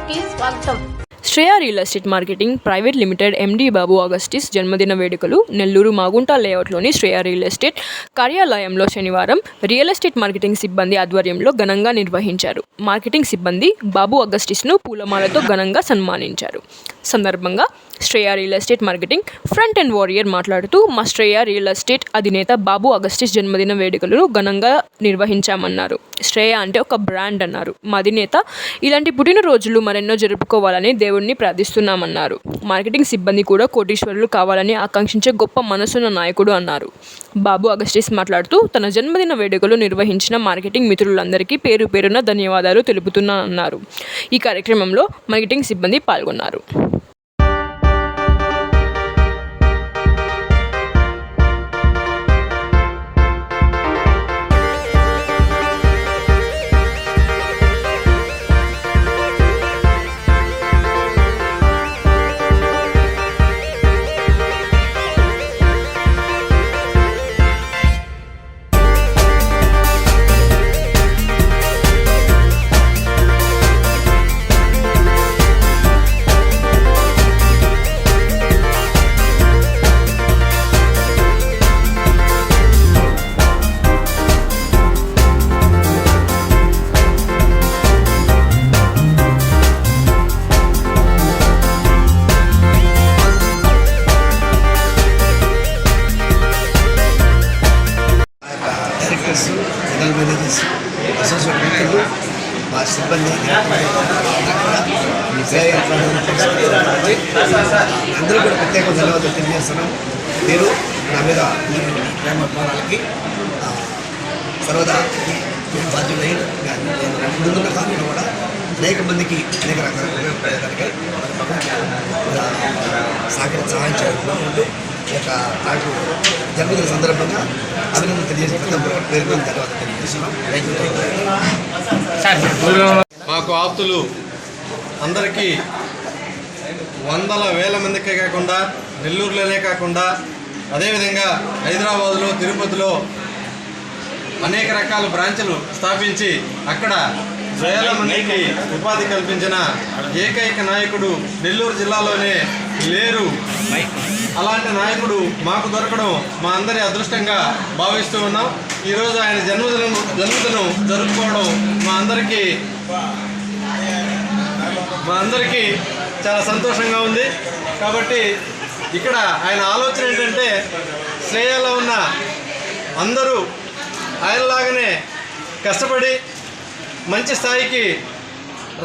కి స్వాగతం. Shreya real estate marketing private limited MD Babu అగస్టిస్ జన్మదిన వేడుకలు నెల్లూరు మాగుంట లేఅవుట్లోని శ్రేయ రియల్ ఎస్టేట్ కార్యాలయంలో శనివారం రియల్ ఎస్టేట్ మార్కెటింగ్ సిబ్బంది ఆధ్వర్యంలో ఘనంగా నిర్వహించారు. మార్కెటింగ్ సిబ్బంది బాబు అగస్టిస్ను పూలమాలతో ఘనంగా సన్మానించారు. సందర్భంగా Shreya real estate marketing front and warrior మాట్లాడుతూ మా శ్రేయ రియల్ ఎస్టేట్ అధినేత బాబు అగస్టిస్ జన్మదిన వేడుకలను ఘనంగా నిర్వహించామన్నారు. శ్రేయ అంటే ఒక బ్రాండ్ అన్నారు. మా అధినేత ఇలాంటి పుట్టినరోజులు మరెన్నో జరుపుకోవాలని దేవుణ్ణి ప్రార్థిస్తున్నామన్నారు. మార్కెటింగ్ సిబ్బంది కూడా కోటీశ్వరులు కావాలని ఆకాంక్షించే గొప్ప మనసున్న నాయకుడు అన్నారు. బాబు అగస్టిస్ మాట్లాడుతూ తన జన్మదిన వేడుకలు నిర్వహించిన మార్కెటింగ్ మిత్రులందరికీ పేరు పేరున ధన్యవాదాలు తెలుపుతున్నానన్నారు. ఈ కార్యక్రమంలో మార్కెటింగ్ సిబ్బంది పాల్గొన్నారు. జనరల్ మేనేజర్స్, అసోసియేట్ మిత్రులు, మా సిబ్బంది అందరూ కూడా ప్రత్యేక ధన్యవాదాలు తెలియజేస్తున్నాం. నేను నా మీద ప్రేమాభిమానాలకి సర్వదా బాధ్యులై ముందున్న కాలంలో కూడా అనేక మందికి అనేక రకాల ఉపయోగపడేదానికి సహాయం చేయాలనుకుంటూ యొక్క నాకు జన్మదిన సందర్భంగా అభినందన తెలియజేసిన పేరు ధన్యవాదాలు తెలియజేస్తున్నాం. మాకు ఆప్తులు అందరికీ వందల వేల మందికే కాకుండా నెల్లూరులోనే కాకుండా అదేవిధంగా హైదరాబాదులో, తిరుపతిలో అనేక రకాల బ్రాంచ్లు స్థాపించి అక్కడ వేల మందికి ఉపాధి కల్పించిన ఏకైక నాయకుడు నెల్లూరు జిల్లాలోనే లేరు. అలాంటి నాయకుడు మాకు దొరకడం మా అందరి అదృష్టంగా భావిస్తూ ఉన్నాం. ఈరోజు ఆయన జన్మదినం జరుపుకోవడం మా అందరికీ చాలా సంతోషంగా ఉంది. కాబట్టి ఇక్కడ ఆయన ఆలోచన ఏంటంటే శ్రేయలో ఉన్న అందరూ ఆయనలాగానే కష్టపడి మంచి స్థాయికి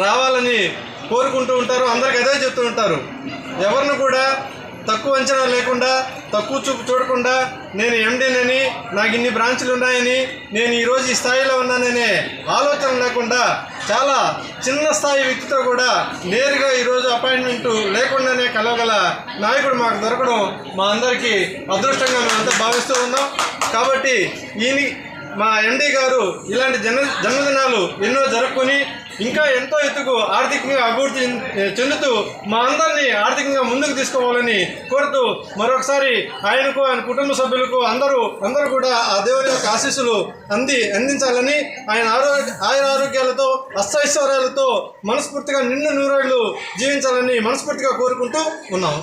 రావాలని కోరుకుంటూ ఉంటారు. అందరికి అదే చెప్తూ ఉంటారు. ఎవరిని కూడా తక్కువ అంచనా లేకుండా, తక్కువ చూపు చూడకుండా నేను ఎండీనని, నాకు ఇన్ని బ్రాంచ్లు ఉన్నాయని, నేను ఈరోజు ఈ స్థాయిలో ఉన్నాననే ఆలోచన లేకుండా చాలా చిన్న స్థాయి వ్యక్తితో కూడా నేరుగా ఈరోజు అపాయింట్మెంటు లేకుండానే కలవగల నాయకుడు మాకు దొరకడం మా అందరికీ అదృష్టంగా మేమంతా భావిస్తూ ఉన్నాం. కాబట్టి మా ఎండీ గారు ఇలాంటి జన్మదినాలు ఎన్నో జరుపుకొని ఇంకా ఎంతో ఎత్తుకు ఆర్థికంగా అభివృద్ధి చెందుతూ మా అందరినీ ఆర్థికంగా ముందుకు తీసుకోవాలని కోరుతూ మరొకసారి ఆయనకు, ఆయన కుటుంబ సభ్యులకు అందరూ కూడా ఆ దేవుని యొక్క ఆశీస్సులు అందించాలని, ఆయన ఆరోగ్యాలతో అష్టైశ్వర్యాలతో మనస్ఫూర్తిగా నిండు నూరేళ్లు జీవించాలని మనస్ఫూర్తిగా కోరుకుంటూ ఉన్నాము.